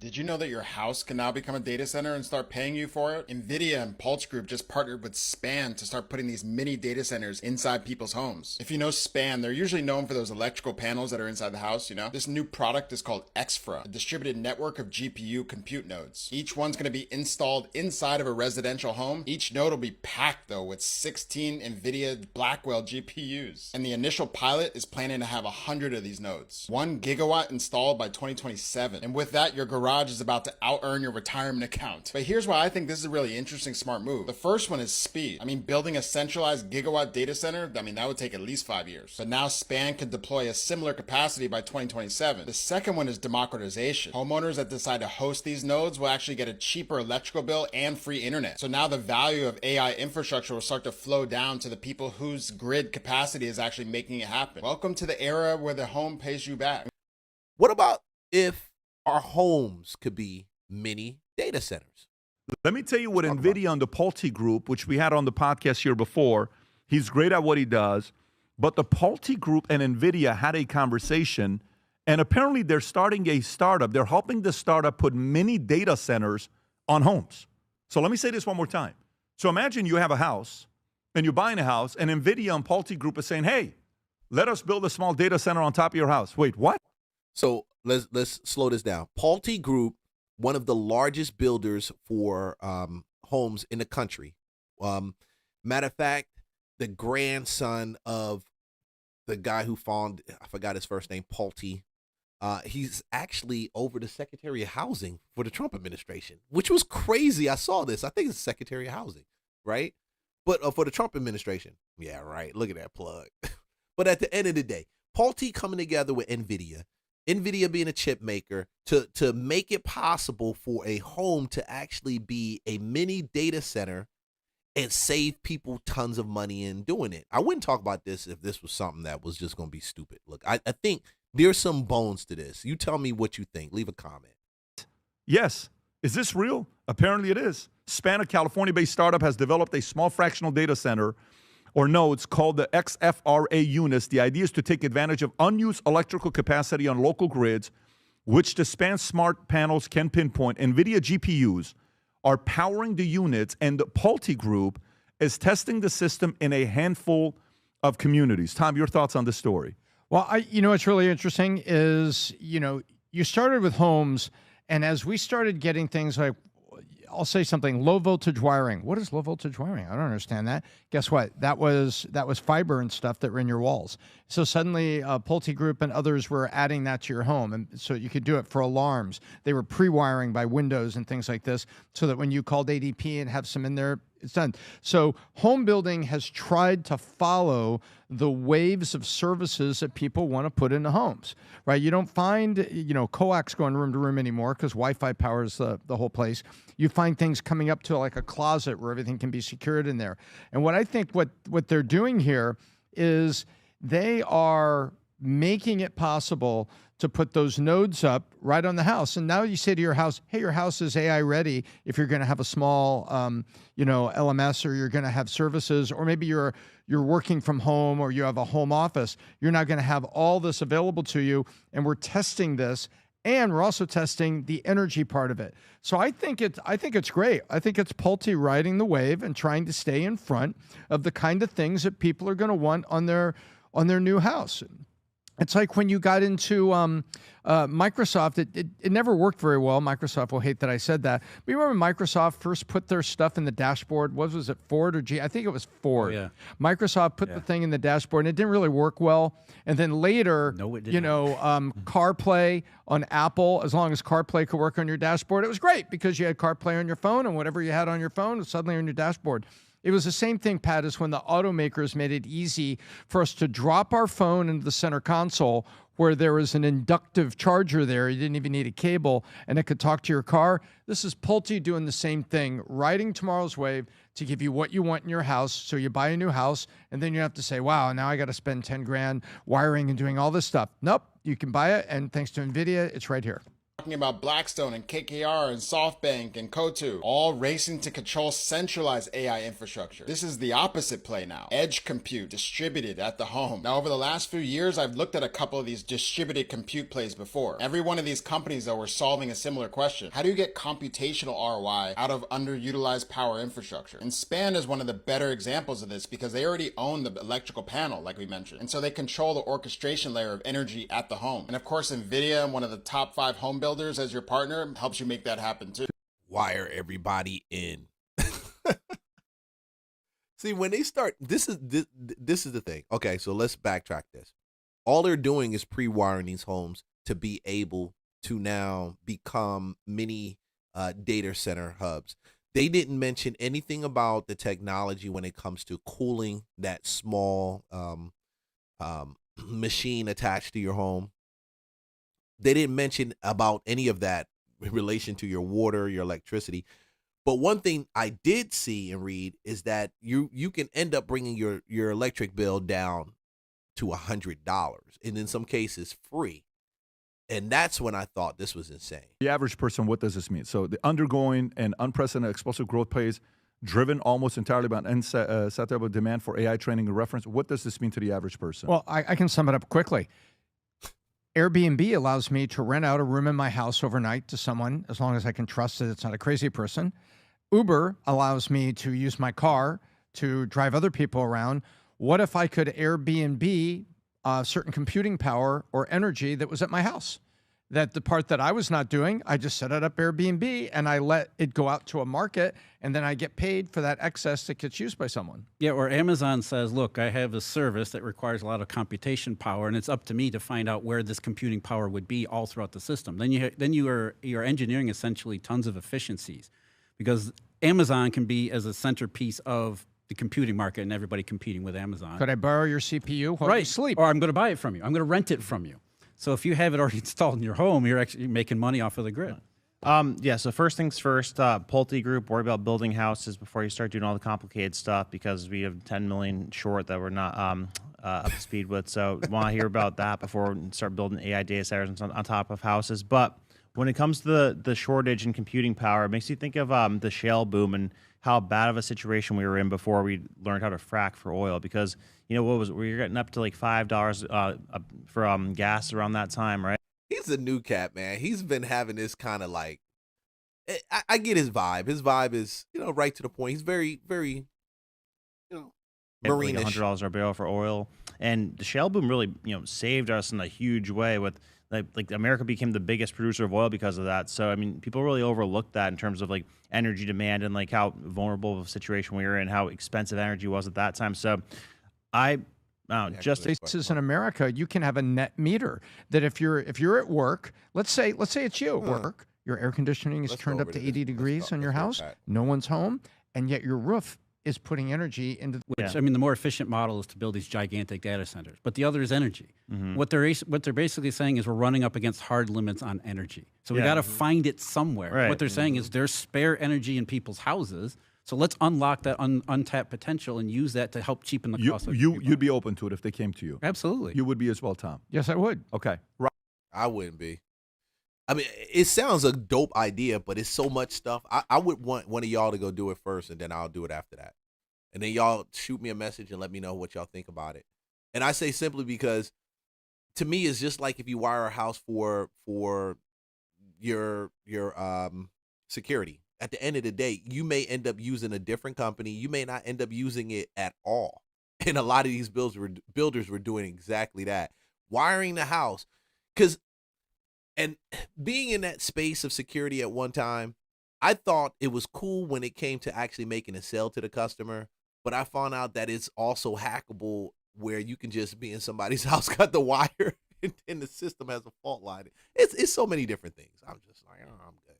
Did you know that your house can now become a data center and start paying you for it? NVIDIA and Pulse Group just partnered with Span to start putting these mini data centers inside people's homes. If you know Span, they're usually known for those electrical panels that are inside the house, you know? This new product is called XFRA, a distributed network of GPU compute nodes. Each one's gonna be installed inside of a residential home. Each node will be packed though with 16 NVIDIA Blackwell GPUs. And the initial pilot is planning to have 100 of these nodes. 1 gigawatt installed by 2027. And with that, your garage is about to out-earn your retirement account. But here's why I think this is a really interesting, smart move. The first one is speed. I mean, building a centralized gigawatt data center, that would take at least 5 years. But now Span can deploy a similar capacity by 2027. The second one is democratization. Homeowners that decide to host these nodes will actually get a cheaper electrical bill and free internet. So now the value of AI infrastructure will start to flow down to the people whose grid capacity is actually making it happen. Welcome to the era where the home pays you back. What about if our homes could be mini data centers? Let me tell you what NVIDIA and the Pulte Group, which we had on the podcast here before, he's great at what he does, but the Pulte Group and NVIDIA had a conversation, and apparently they're starting a startup. They're helping the startup put mini data centers on homes. So let me say this one more time. So imagine you have a house, and you're buying a house, and NVIDIA and Pulte Group is saying, hey, let us build a small data center on top of your house. Wait, what? So let's slow this down. Pulte Group, one of the largest builders for homes in the country. Matter of fact, the grandson of the guy who found, I forgot his first name, Pulte, he's actually over the Secretary of Housing for the Trump administration, which was crazy. I saw this. I think it's Secretary of Housing, right? But for the Trump administration. Yeah, right. Look at that plug. But at the end of the day, Pulte coming together with NVIDIA being a chip maker to make it possible for a home to actually be a mini data center and save people tons of money in doing it. I wouldn't talk about this if this was something that was just going to be stupid. Look, I think there's some bones to this. You tell me what you think. Leave a comment. Yes. Is this real? Apparently it is. Span, a California-based startup, has developed a small fractional data center or nodes called the XFRA units. The idea is to take advantage of unused electrical capacity on local grids, which the Span smart panels can pinpoint. NVIDIA GPUs are powering the units, and the Pulte Group is testing the system in a handful of communities. Tom, your thoughts on this story? Well, what's really interesting is, you started with homes, and as we started getting things like, I'll say something, low voltage wiring. What is low voltage wiring? I don't understand that. Guess what? That was fiber and stuff that were in your walls. So suddenly Pulte Group and others were adding that to your home. And so you could do it for alarms. They were pre-wiring by Windows and things like this so that when you called ADP and have some in there, it's done. So home building has tried to follow the waves of services that people want to put into homes, right? You don't find, coax going room to room anymore because Wi-Fi powers the whole place. You find things coming up to like a closet where everything can be secured in there. And what I think what they're doing here is they are making it possible to put those nodes up right on the house. And now you say to your house, hey, your house is AI ready if you're going to have a small, LMS, or you're going to have services, or maybe you're working from home or you have a home office. You're now going to have all this available to you. And we're testing this. And we're also testing the energy part of it. So I think it's great. I think it's Pulte riding the wave and trying to stay in front of the kind of things that people are going to want on their new house. It's like when you got into Microsoft, it never worked very well. Microsoft will hate that I said that. But you remember Microsoft first put their stuff in the dashboard? What was it, Ford or G? I think it was Ford. Oh, yeah. Microsoft put the thing in the dashboard, and it didn't really work well. And then later, CarPlay on Apple, as long as CarPlay could work on your dashboard, it was great because you had CarPlay on your phone, and whatever you had on your phone was suddenly on your dashboard. It was the same thing, Pat, as when the automakers made it easy for us to drop our phone into the center console where there was an inductive charger there. You didn't even need a cable, and it could talk to your car. This is Pulte doing the same thing, riding tomorrow's wave to give you what you want in your house. So you buy a new house, and then you have to say, wow, now I got to spend 10 grand wiring and doing all this stuff. Nope, you can buy it, and thanks to NVIDIA, it's right here. talking about Blackstone and KKR and SoftBank and Cotu, all racing to control centralized AI infrastructure. This is the opposite play now. Edge compute distributed at the home. Now, over the last few years, I've looked at a couple of these distributed compute plays before. Every one of these companies, though, were solving a similar question. How do you get computational ROI out of underutilized power infrastructure? And Span is one of the better examples of this because they already own the electrical panel, like we mentioned. And so they control the orchestration layer of energy at the home. And of course, NVIDIA, one of the top 5 home builders, as your partner, helps you make that happen too. Wire everybody in. See, when they start, this is the thing. Okay, so let's backtrack this. All they're doing is pre-wiring these homes to be able to now become mini data center hubs. They didn't mention anything about the technology when it comes to cooling that small machine attached to your home. They didn't mention about any of that in relation to your water, your electricity. But one thing I did see and read is that you can end up bringing your electric bill down to $100, and in some cases free. And that's when I thought this was insane. The average person, what does this mean? So the undergoing an unprecedented explosive growth phase driven almost entirely by insatiable demand for AI training and reference. What does this mean to the average person? Well, I can sum it up quickly. Airbnb allows me to rent out a room in my house overnight to someone as long as I can trust that it's not a crazy person. Uber allows me to use my car to drive other people around. What if I could Airbnb certain computing power or energy that was at my house? That the part that I was not doing, I just set it up Airbnb and I let it go out to a market, and then I get paid for that excess that gets used by someone. Yeah, or Amazon says, look, I have a service that requires a lot of computation power, and it's up to me to find out where this computing power would be all throughout the system. Then you're engineering essentially tons of efficiencies, because Amazon can be as a centerpiece of the computing market and everybody competing with Amazon. Could I borrow your CPU while you sleep? Or I'm going to buy it from you. I'm going to rent it from you. So if you have it already installed in your home, you're actually making money off of the grid. Yeah, so first things first, Pulte Group, worry about building houses before you start doing all the complicated stuff, because we have 10 million short that we're not up to speed with. So want to hear about that before we start building AI data centers on top of houses. But when it comes to the shortage in computing power, it makes you think of the shale boom and how bad of a situation we were in before we learned how to frack for oil. Because, you know, we were getting up to like $5 for gas around that time, right? He's a new cat, man. He's been having this kind of like, I get his vibe. His vibe is, you know, right to the point. He's very, very, you know, marine-ish. Like $100 a barrel for oil. And the shale boom really, you know, saved us in a huge way with, like America became the biggest producer of oil because of that. So, I mean, people really overlooked that in terms of like energy demand and like how vulnerable of a situation we were in, how expensive energy was at that time. So just places in America, you can have a net meter that if you're at work, let's say it's you at work, your air conditioning is turned up to 80 degrees on your house, no one's home, and yet your roof is putting energy into which, I mean, the more efficient model is to build these gigantic data centers, but the other is energy. What they're basically saying is we're running up against hard limits on energy. So we got to find it somewhere. Right. What they're saying is there's spare energy in people's houses, so let's unlock that untapped potential and use that to help cheapen the cost of You'd be open to it if they came to you. Absolutely. You would be as well, Tom. Yes, I would. Okay. I wouldn't be. I mean, it sounds a dope idea, but it's so much stuff. I would want one of y'all to go do it first, and then I'll do it after that. And then y'all shoot me a message and let me know what y'all think about it. And I say simply because, to me, it's just like if you wire a house for your security. At the end of the day, you may end up using a different company. You may not end up using it at all. And a lot of these builders were doing exactly that. Wiring the house. And being in that space of security at one time, I thought it was cool when it came to actually making a sale to the customer. But I found out that it's also hackable, where you can just be in somebody's house, cut the wire, and the system has a fault line. It's so many different things. I'm just like, oh, I'm good.